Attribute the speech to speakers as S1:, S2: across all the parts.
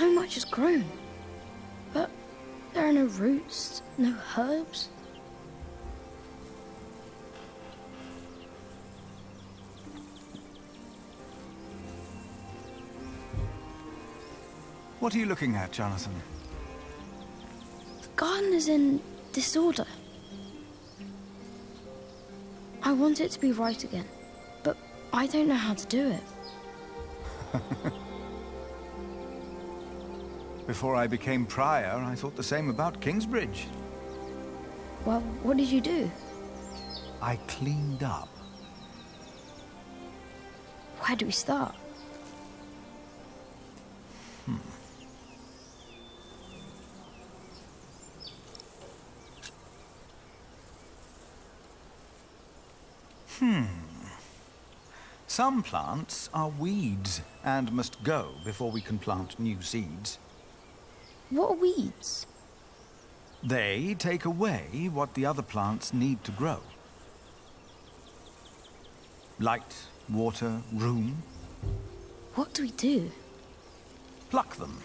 S1: So much has grown. But there are no roots, no herbs.
S2: What are you looking at, Jonathan?
S1: The garden is in disorder. I want it to be right again, but I don't know how to do it.
S2: Before I became prior, I thought the same about Kingsbridge.
S1: Well, what did you do?
S2: I cleaned up.
S1: Where do we start?
S2: Some plants are weeds and must go before we can plant new seeds.
S1: What are weeds?
S2: They take away what the other plants need to grow. Light, water, room.
S1: What do we do?
S2: Pluck them.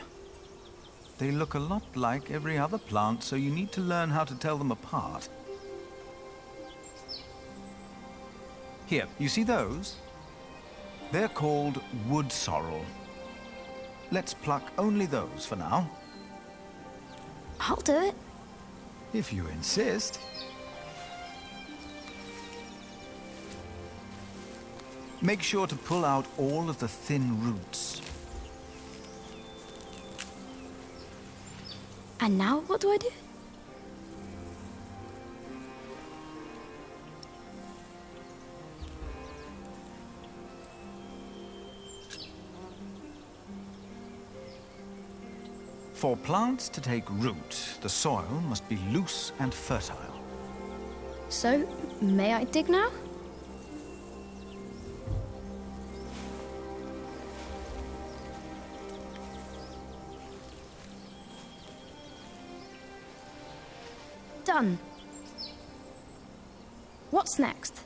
S2: They look a lot like every other plant, so you need to learn how to tell them apart. Here, you see those? They're called wood sorrel. Let's pluck only those for now.
S1: I'll do it.
S2: If you insist. Make sure to pull out all of the thin roots.
S1: And now what do I do?
S2: For plants to take root, the soil must be loose and fertile.
S1: So, may I dig now? Done. What's next?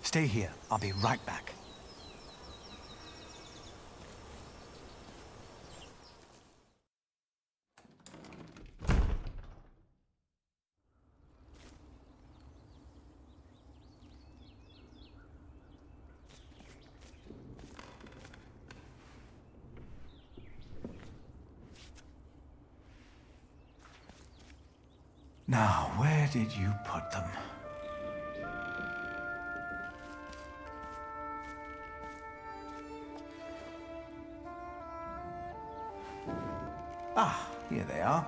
S2: Stay here. I'll be right back. Now, where did you put them? Ah, here they are.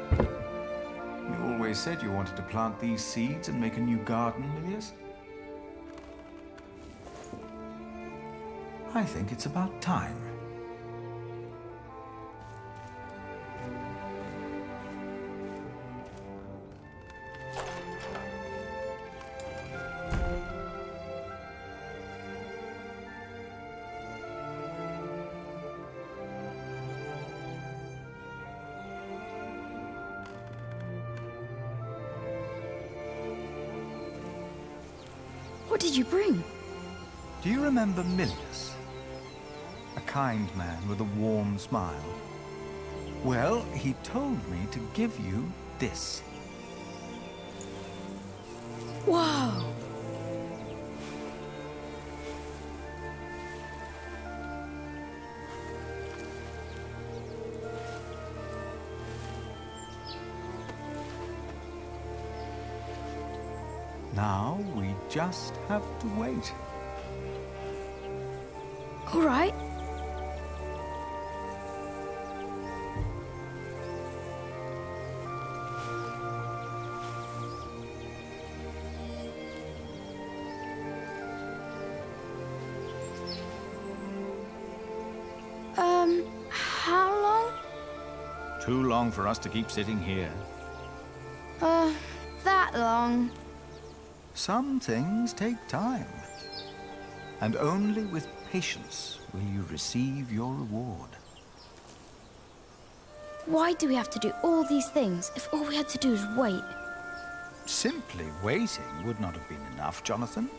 S2: You always said you wanted to plant these seeds and make a new garden, Lilius. I think it's about time.
S1: What did you bring?
S2: Do you remember Milius? A kind man with a warm smile. Well, he told me to give you this.
S1: Wow!
S2: Now we just have to wait.
S1: All right. How long?
S2: Too long for us to keep sitting here.
S1: That long.
S2: Some things take time. And only with patience will you receive your reward.
S1: Why do we have to do all these things if all we had to do is wait?
S2: Simply waiting would not have been enough, Jonathan.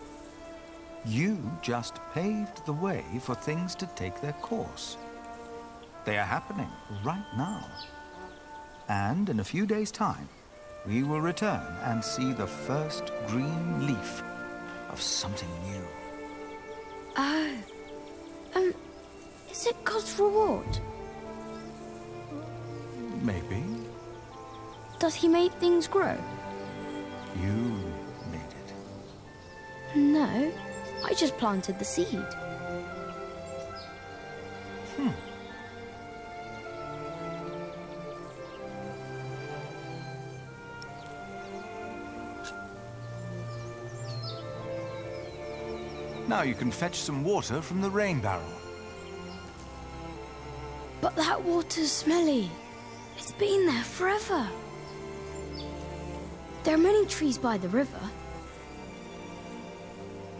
S2: You just paved the way for things to take their course. They are happening right now. And in a few days' time, we will return and see the first green leaf of something new.
S1: Oh. Is it God's reward?
S2: Maybe.
S1: Does he make things grow?
S2: You made it.
S1: No, I just planted the seed.
S2: Now you can fetch some water from the rain barrel.
S1: But that water's smelly. It's been there forever. There are many trees by the river.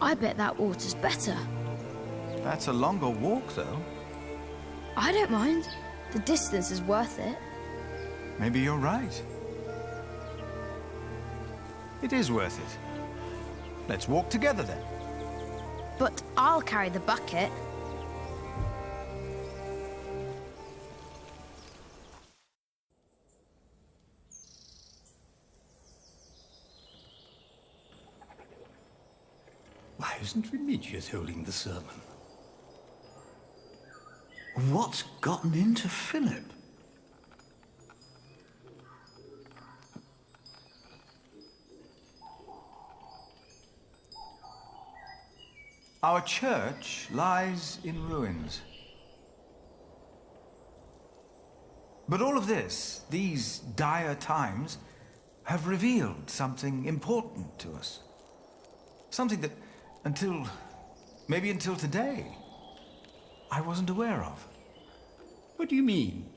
S1: I bet that water's better.
S2: That's a longer walk, though.
S1: I don't mind. The distance is worth it.
S2: Maybe you're right. It is worth it. Let's walk together, then.
S1: But I'll carry the bucket.
S3: Why isn't Remigius holding the sermon? What's gotten into Philip?
S2: Our church lies in ruins. But all of this, these dire times, have revealed something important to us. Something that, maybe until today, I wasn't aware of.
S3: What do you mean?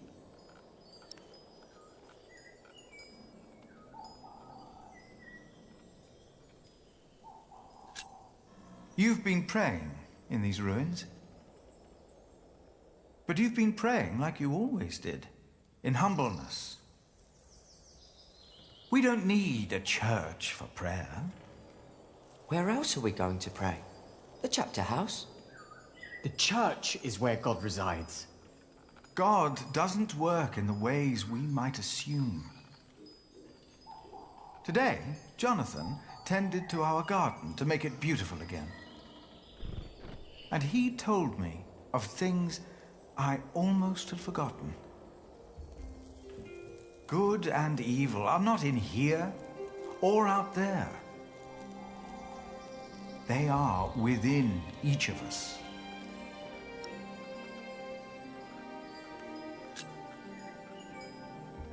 S2: You've been praying in these ruins. But you've been praying like you always did, in humbleness. We don't need a church for prayer.
S4: Where else are we going to pray? The chapter house?
S5: The church is where God resides.
S2: God doesn't work in the ways we might assume. Today, Jonathan tended to our garden to make it beautiful again. And he told me of things I almost had forgotten. Good and evil are not in here or out there. They are within each of us.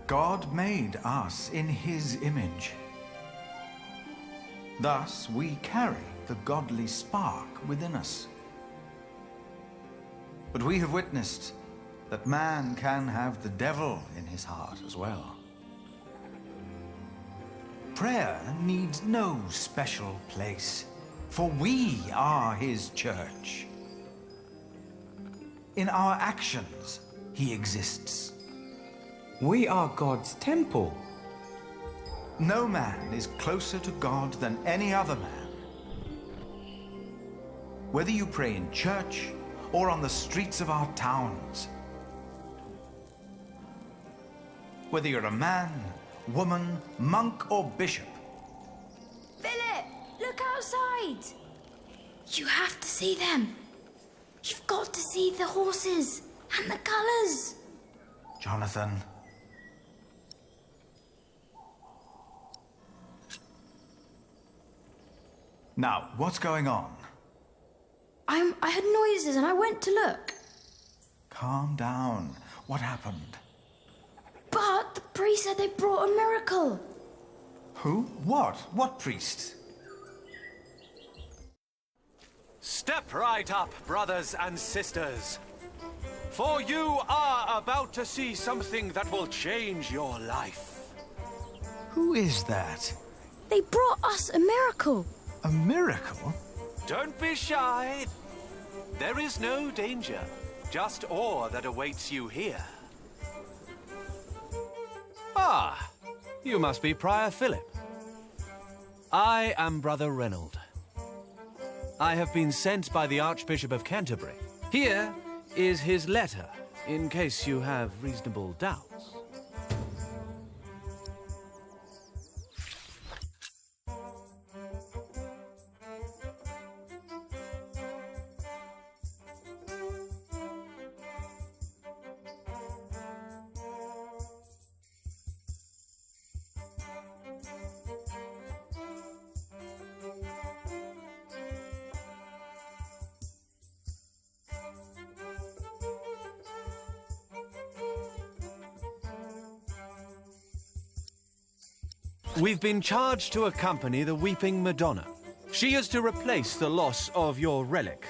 S2: God made us in his image. Thus, we carry the godly spark within us. But we have witnessed that man can have the devil in his heart as well. Prayer needs no special place, for we are his church. In our actions, he exists.
S4: We are God's temple.
S2: No man is closer to God than any other man. Whether you pray in church or on the streets of our towns, whether you're a man, woman, monk, or bishop.
S1: Philip, look outside. You have to see them. You've got to see the horses and the colours.
S2: Jonathan. Now, what's going on?
S1: I heard noises and I went to look.
S2: Calm down. What happened?
S1: But the priest said they brought a miracle.
S2: Who? What? What priest?
S6: Step right up, brothers and sisters. For you are about to see something that will change your life.
S2: Who is that?
S1: They brought us a miracle.
S2: A miracle?
S6: Don't be shy. There is no danger, just awe that awaits you here. You must be Prior Philip. I am Brother Reynold. I have been sent by the Archbishop of Canterbury. Here is his letter, in case you have reasonable doubts. We've been charged to accompany the Weeping Madonna. She is to replace the loss of your relic,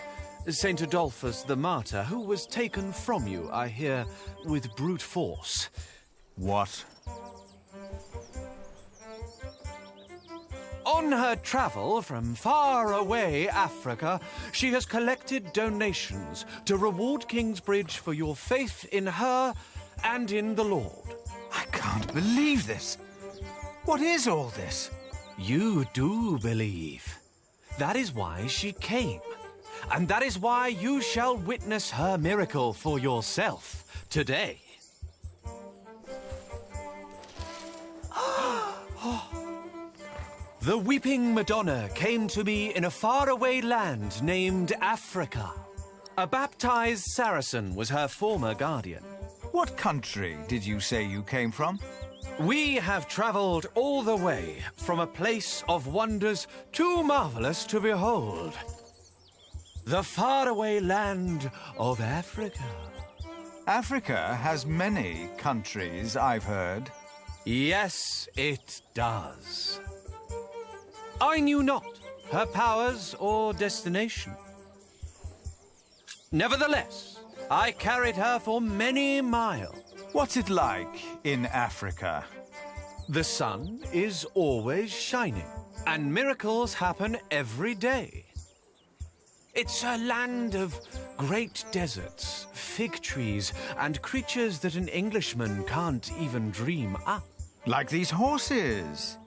S6: Saint Adolphus the Martyr, who was taken from you, I hear, with brute force.
S2: What?
S6: On her travel from far away Africa, she has collected donations to reward Kingsbridge for your faith in her and in the Lord.
S2: I can't believe this. What is all this?
S6: You do believe. That is why she came. And that is why you shall witness her miracle for yourself today. The Weeping Madonna came to me in a faraway land named Africa. A baptized Saracen was her former guardian.
S2: What country did you say you came from?
S6: We have traveled all the way from a place of wonders too marvelous to behold. The faraway land of Africa.
S2: Africa has many countries, I've heard.
S6: Yes, it does. I knew not her powers or destination. Nevertheless, I carried her for many miles.
S2: What's it like in Africa?
S6: The sun is always shining, and miracles happen every day. It's a land of great deserts, fig trees, and creatures that an Englishman can't even dream up.
S2: Like these horses.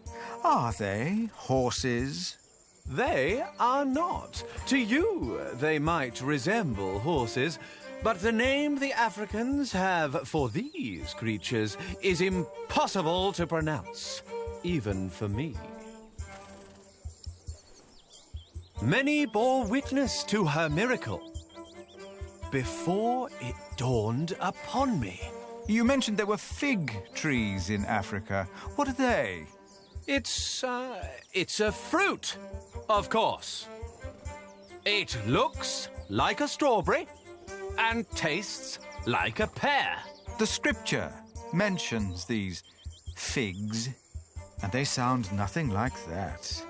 S2: Are they horses?
S6: They are not. To you, they might resemble horses, but the name the Africans have for these creatures is impossible to pronounce, even for me. Many bore witness to her miracle before it dawned upon me.
S2: You mentioned there were fig trees in Africa. What are they?
S6: It's a fruit, of course. It looks like a strawberry and tastes like a pear.
S2: The scripture mentions these figs, and they sound nothing like that.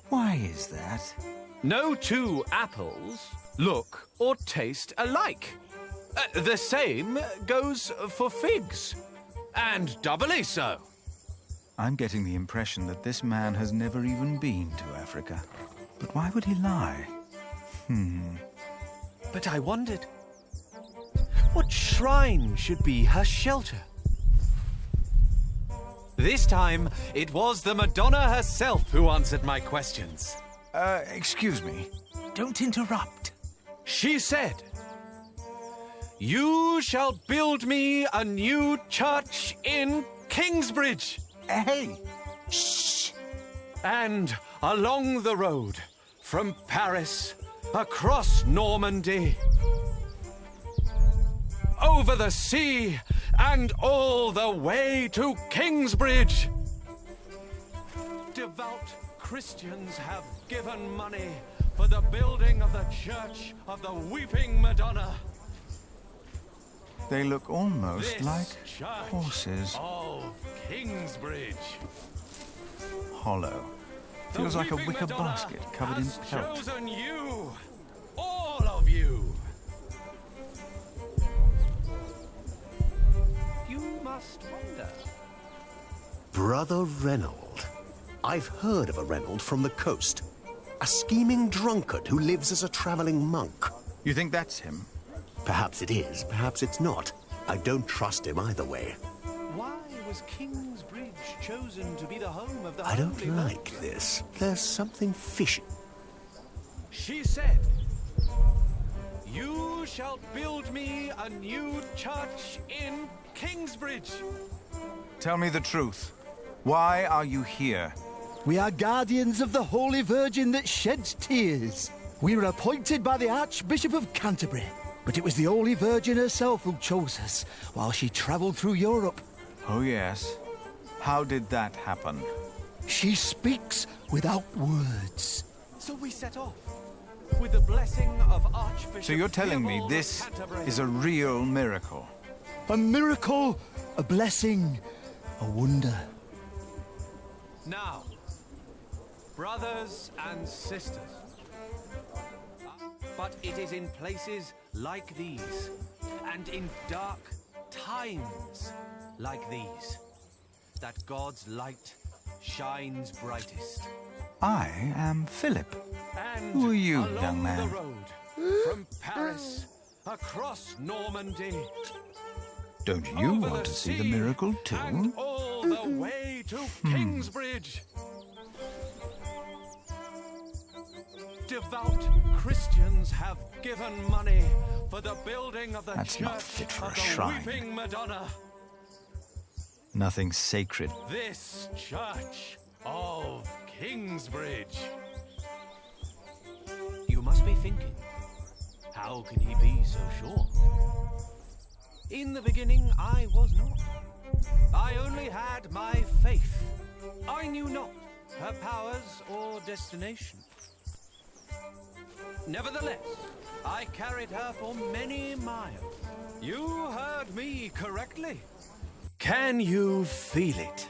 S2: Why is that?
S6: No two apples look or taste alike. The same goes for figs, and doubly so.
S2: I'm getting the impression that this man has never even been to Africa. But why would he lie?
S6: But I wondered, what shrine should be her shelter? This time, it was the Madonna herself who answered my questions.
S2: Excuse me. Don't interrupt.
S6: She said, "You shall build me a new church in Kingsbridge."
S2: Hey!
S6: Shh! And along the road, from Paris, across Normandy, over the sea, and all the way to Kingsbridge. Devout Christians have given money for the building of the Church of the Weeping Madonna.
S2: They look almost
S6: This
S2: like
S6: church
S2: horses.
S6: of Kingsbridge.
S2: Hollow.
S6: The
S2: Feels like a
S6: Weeping
S2: wicker
S6: Madonna
S2: basket covered in
S6: has
S2: pelt.
S6: chosen you, all of you. You must wonder.
S7: Brother Reynold. I've heard of a Reynold from the coast. A scheming drunkard who lives as a traveling monk.
S2: You think that's him?
S7: Perhaps it is, perhaps it's not. I don't trust him either way.
S6: Why was Kingsbridge chosen to be the home of the
S7: I don't
S6: Holy
S7: like
S6: Virgin?
S7: this. There's something fishy.
S6: She said, "You shall build me a new church in Kingsbridge."
S2: Tell me the truth. Why are you here?
S8: We are guardians of the Holy Virgin that sheds tears. We were appointed by the Archbishop of Canterbury, but it was the Holy Virgin herself who chose us while she travelled through Europe.
S2: Oh, yes. How did that happen?
S8: She speaks without words.
S6: So we set off with the blessing of Archbishop.
S2: So you're telling me
S6: Theobald of
S2: this
S6: Canterbury.
S2: is a real miracle?
S8: A miracle, a blessing, a wonder.
S6: Now, brothers and sisters, but it is in places like these, and in dark times like these, that God's light shines brightest.
S2: I am Philip.
S6: And
S2: Who are you,
S6: along
S2: young man?
S6: the road, from Paris, across Normandy,
S2: Don't you
S6: over
S2: want
S6: the
S2: to see the
S6: sea,
S2: miracle
S6: and
S2: too?
S6: all the way to Kingsbridge. Devout Christians have given money for the building of the
S2: That's not
S6: church
S2: fit for
S6: of
S2: a
S6: the
S2: shrine.
S6: Weeping Madonna.
S2: Nothing sacred.
S6: This church of Kingsbridge. You must be thinking, how can he be so sure? In the beginning, I was not. I only had my faith. I knew not her powers or destination. Nevertheless, I carried her for many miles. You heard me correctly. Can you feel it?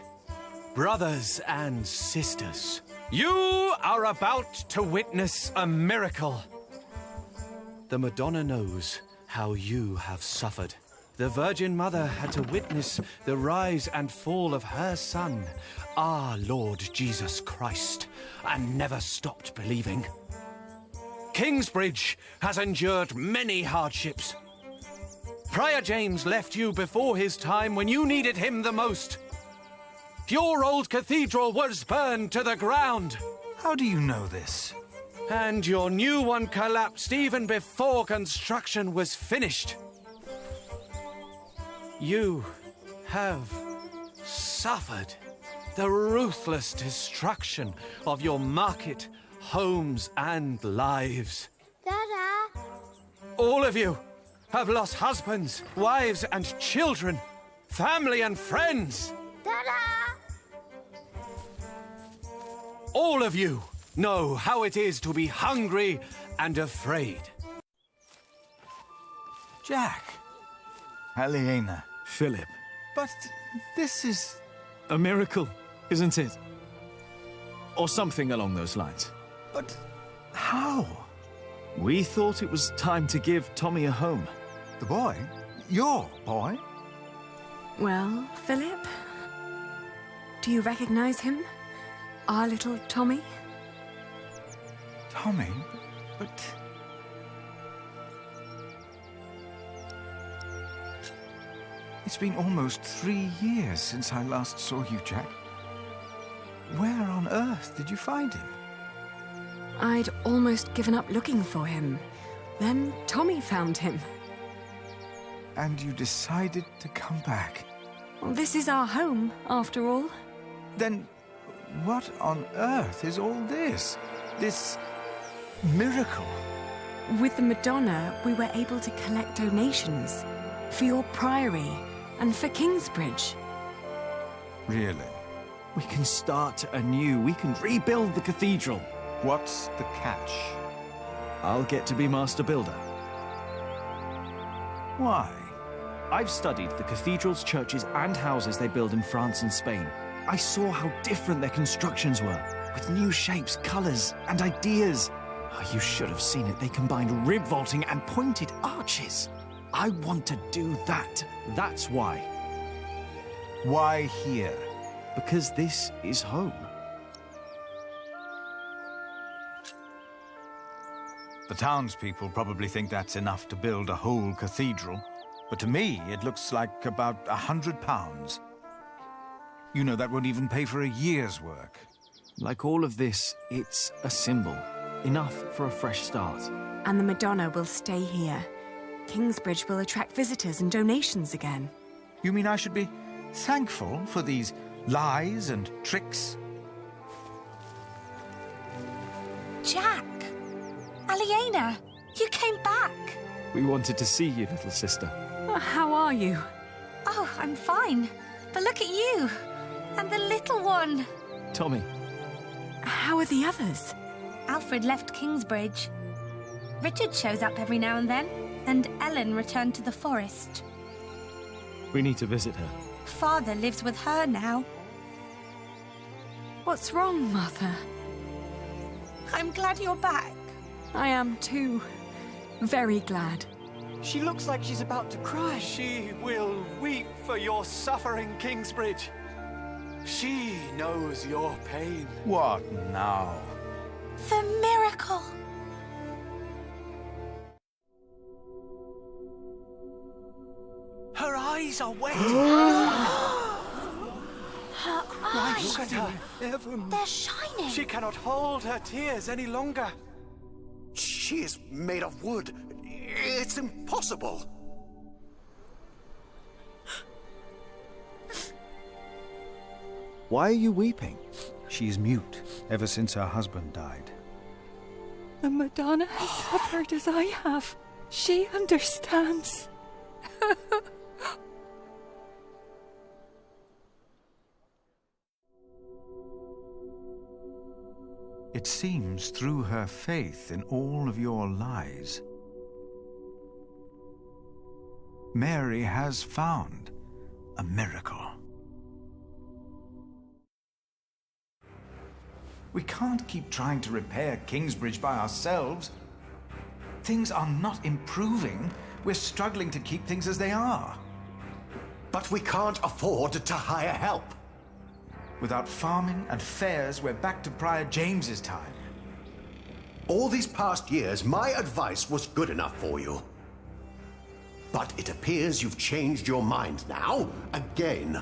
S6: Brothers and sisters, you are about to witness a miracle. The Madonna knows how you have suffered. The Virgin Mother had to witness the rise and fall of her Son, our Lord Jesus Christ, and never stopped believing. Kingsbridge has endured many hardships. Prior James left you before his time when you needed him the most. Your old cathedral was burned to the ground.
S2: How do you know this?
S6: And your new one collapsed even before construction was finished. You have suffered the ruthless destruction of your market, homes, and lives.
S1: Dada!
S6: All of you have lost husbands, wives, and children, family and friends.
S1: Dada!
S6: All of you know how it is to be hungry and afraid.
S2: Jack. Helena.
S8: Philip,
S2: But this is...
S8: a miracle, isn't it? Or something along those lines.
S2: But how?
S8: We thought it was time to give Tommy a home.
S2: The boy? Your boy?
S9: Well, Philip? Do you recognize him? Our little Tommy?
S2: Tommy? But... It's been almost 3 years since I last saw you, Jack. Where on earth did you find him?
S9: I'd almost given up looking for him. Then Tommy found him.
S2: And you decided to come back.
S9: Well, this is our home, after all.
S2: Then what on earth is all this? This miracle?
S9: With the Madonna, we were able to collect donations for your priory and for Kingsbridge.
S2: Really?
S8: We can start anew. We can rebuild the cathedral.
S2: What's the catch?
S8: I'll get to be master builder.
S2: Why?
S8: I've studied the cathedrals, churches, and houses they build in France and Spain. I saw how different their constructions were, with new shapes, colors, and ideas. Oh, you should have seen it. They combined rib vaulting and pointed arches. I want to do that. That's why.
S2: Why here?
S8: Because this is home.
S2: The townspeople probably think that's enough to build a whole cathedral. But to me, it looks like about £100. You know that won't even pay for a year's work.
S8: Like all of this, it's a symbol. Enough for a fresh start.
S9: And the Madonna will stay here. Kingsbridge will attract visitors and donations again.
S2: You mean I should be thankful for these lies and tricks?
S1: Jack! Aliena! You came back!
S8: We wanted to see you, little sister.
S9: How are you?
S1: Oh, I'm fine. But look at you! And the little one!
S8: Tommy.
S9: How are the others?
S1: Alfred left Kingsbridge. Richard shows up every now and then, and Ellen returned to the forest.
S8: We need to visit her.
S1: Father lives with her now.
S9: What's wrong, Mother?
S1: I'm glad you're back.
S9: I am too. Very glad.
S5: She looks like she's about to cry.
S6: She will weep for your suffering, Kingsbridge. She knows your pain.
S2: What now?
S1: The miracle!
S6: Her eyes are wet.
S1: Her eyes!
S6: Look at her.
S1: They're shining!
S6: She cannot hold her tears any longer.
S7: She is made of wood. It's impossible.
S8: Why are you weeping?
S2: She's mute ever since her husband died.
S10: The Madonna has suffered as I have. She understands.
S2: It seems through her faith in all of your lies, Mary has found a miracle. We can't keep trying to repair Kingsbridge by ourselves. Things are not improving. We're struggling to keep things as they are.
S7: But we can't afford to hire help.
S2: Without farming and fairs, we're back to Prior James's time.
S7: All these past years, my advice was good enough for you. But it appears you've changed your mind now, again.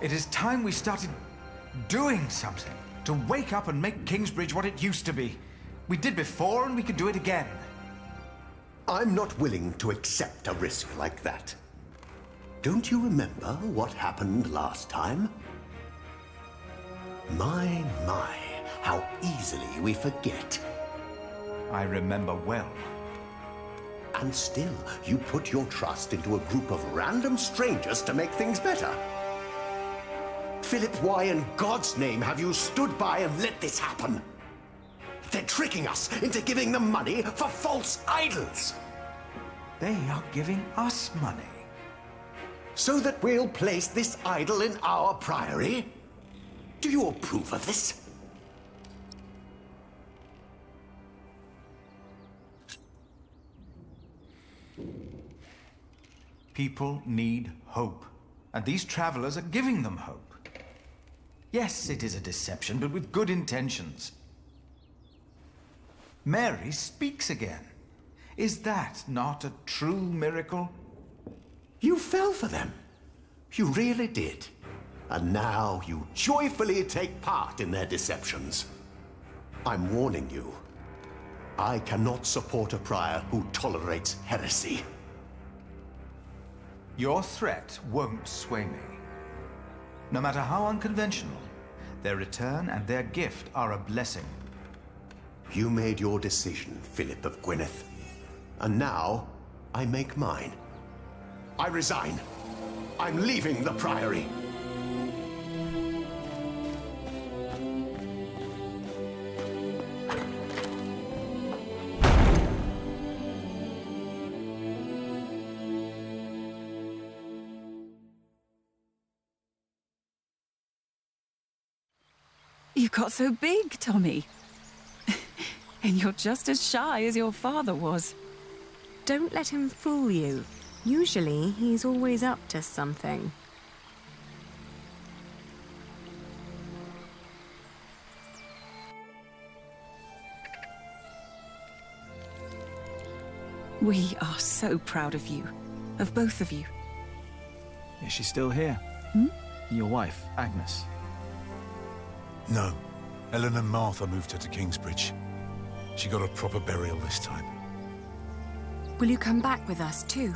S2: It is time we started doing something to wake up and make Kingsbridge what it used to be. We did before, and we can do it again.
S7: I'm not willing to accept a risk like that. Don't you remember what happened last time? My, how easily we forget.
S2: I remember well.
S7: And still, you put your trust into a group of random strangers to make things better. Philip, why in God's name have you stood by and let this happen? They're tricking us into giving them money for false idols.
S2: They are giving us money.
S7: So that we'll place this idol in our priory? Do you approve of this?
S2: People need hope, and these travelers are giving them hope. Yes, it is a deception, but with good intentions. Mary speaks again. Is that not a true miracle?
S7: You fell for them. You really did. And now you joyfully take part in their deceptions. I'm warning you. I cannot support a prior who tolerates heresy.
S2: Your threat won't sway me. No matter how unconventional, their return and their gift are a blessing.
S7: You made your decision, Philip of Gwynedd. And now, I make mine. I resign. I'm leaving the Priory.
S10: You got so big, Tommy. And you're just as shy as your father was.
S9: Don't let him fool you. Usually, he's always up to something.
S10: We are so proud of you. Of both of you.
S8: Is she still here? Your wife, Agnes.
S11: No. Ellen and Martha moved her to Kingsbridge. She got a proper burial this time.
S9: Will you come back with us too?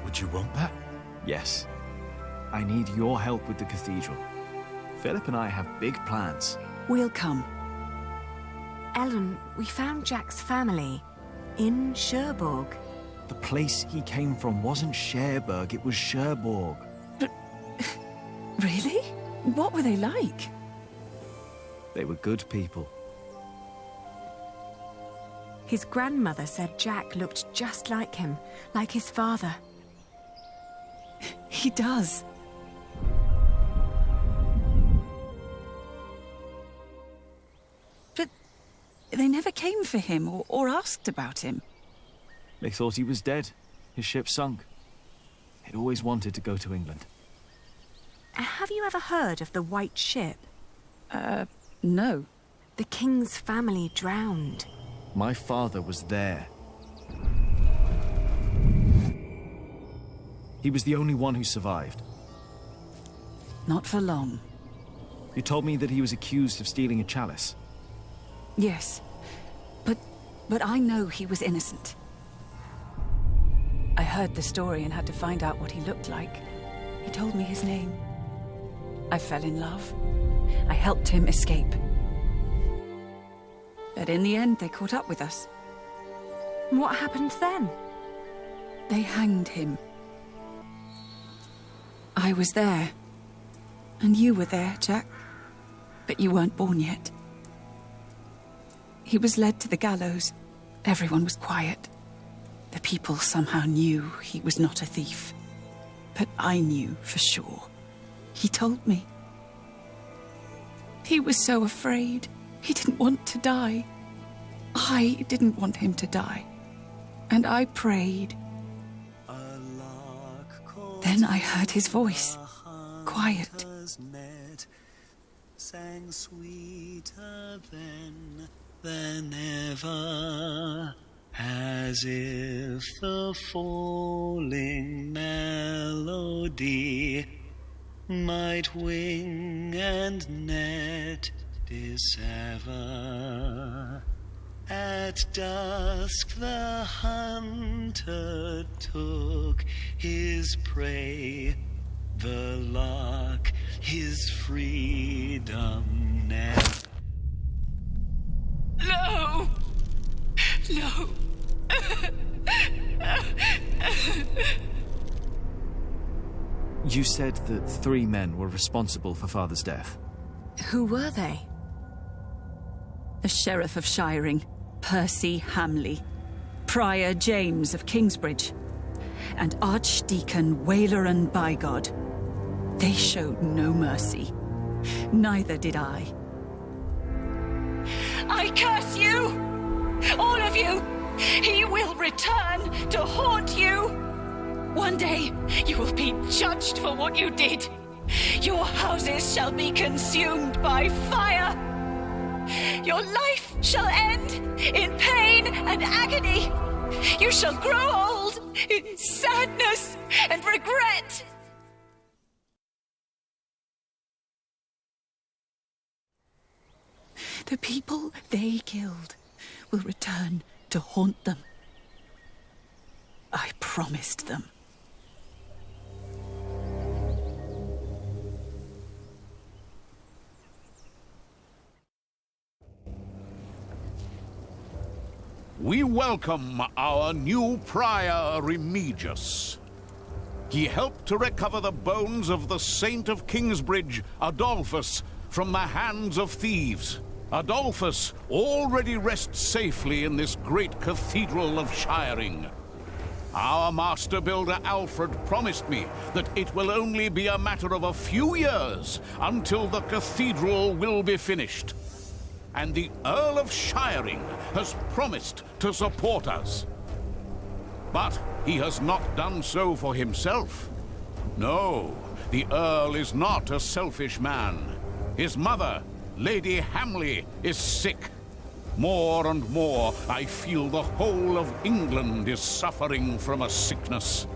S11: Would you want that?
S8: Yes. I need your help with the cathedral. Philip and I have big plans.
S10: We'll come.
S9: Ellen, we found Jack's family in Cherbourg.
S8: The place he came from wasn't Cherbourg, it was Cherbourg.
S10: Really? What were they like?
S8: They were good people.
S9: His grandmother said Jack looked just like him, like his father.
S10: He does. But they never came for him or asked about him.
S8: They thought he was dead. His ship sunk. He'd always wanted to go to England.
S9: Have you ever heard of the White Ship?
S10: No.
S9: The king's family drowned.
S8: My father was there. He was the only one who survived.
S10: Not for long.
S8: You told me that he was accused of stealing a chalice.
S10: Yes. But I know he was innocent. I heard the story and had to find out what he looked like. He told me his name. I fell in love. I helped him escape. But in the end, they caught up with us.
S9: What happened then?
S10: They hanged him. I was there. And you were there, Jack. But you weren't born yet. He was led to the gallows. Everyone was quiet. The people somehow knew he was not a thief. But I knew for sure. He told me. He was so afraid. He didn't want to die. I didn't want him to die. And I prayed. Then I heard his voice. Quiet.
S12: Sang sweeter than ever, as if the falling melody might wing and net dissever. At dusk the hunter took his prey, the lark his freedom net.
S10: No! No!
S8: You said that 3 men were responsible for Father's death.
S9: Who were they?
S10: The Sheriff of Shiring, Percy Hamley, Prior James of Kingsbridge, and Archdeacon Waylaran Bygod. They showed no mercy. Neither did I. I curse you! All of you! He will return to haunt you! One day, you will be judged for what you did. Your houses shall be consumed by fire. Your life shall end in pain and agony. You shall grow old in sadness and regret. The people they killed will return to haunt them. I promised them.
S13: We welcome our new prior, Remigius. He helped to recover the bones of the Saint of Kingsbridge, Adolphus, from the hands of thieves. Adolphus already rests safely in this great cathedral of Shiring. Our master builder Alfred promised me that it will only be a matter of a few years until the cathedral will be finished. And the Earl of Shiring has promised to support us. But he has not done so for himself. No, the Earl is not a selfish man. His mother, Lady Hamley, is sick. More and more, I feel the whole of England is suffering from a sickness.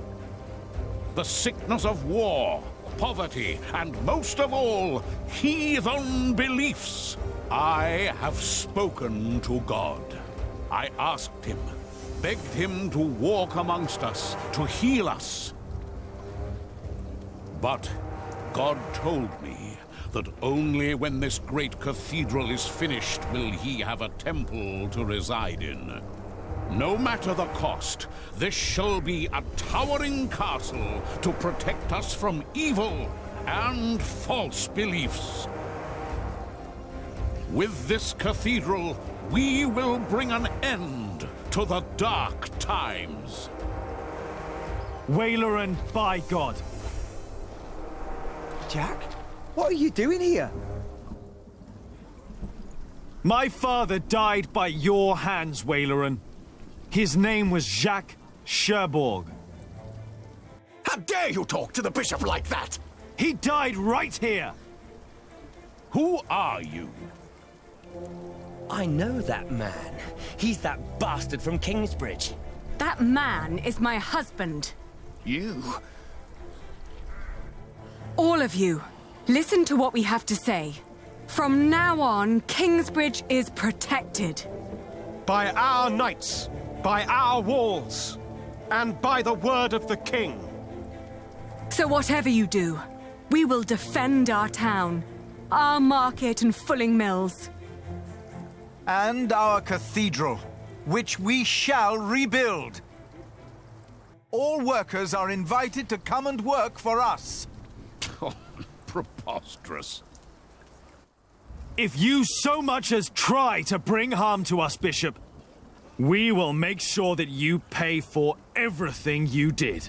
S13: The sickness of war, poverty, and most of all, heathen beliefs. I have spoken to God. I asked him, begged him to walk amongst us, to heal us. But God told me that only when this great cathedral is finished will he have a temple to reside in. No matter the cost, this shall be a towering castle to protect us from evil and false beliefs. With this cathedral, we will bring an end to the dark times.
S8: Waileran, by God.
S5: Jack, what are you doing here?
S8: My father died by your hands, Waileran. His name was Jacques Cherbourg.
S7: How dare you talk to the bishop like that?
S8: He died right here!
S13: Who are you?
S14: I know that man. He's that bastard from Kingsbridge.
S9: That man is my husband.
S13: You?
S9: All of you, listen to what we have to say. From now on, Kingsbridge is protected.
S15: By our knights, by our walls, and by the word of the king.
S9: So whatever you do, we will defend our town, our market and fulling mills.
S2: And our cathedral, which we shall rebuild. All workers are invited to come and work for us.
S13: Oh, preposterous.
S8: If you so much as try to bring harm to us, Bishop, we will make sure that you pay for everything you did.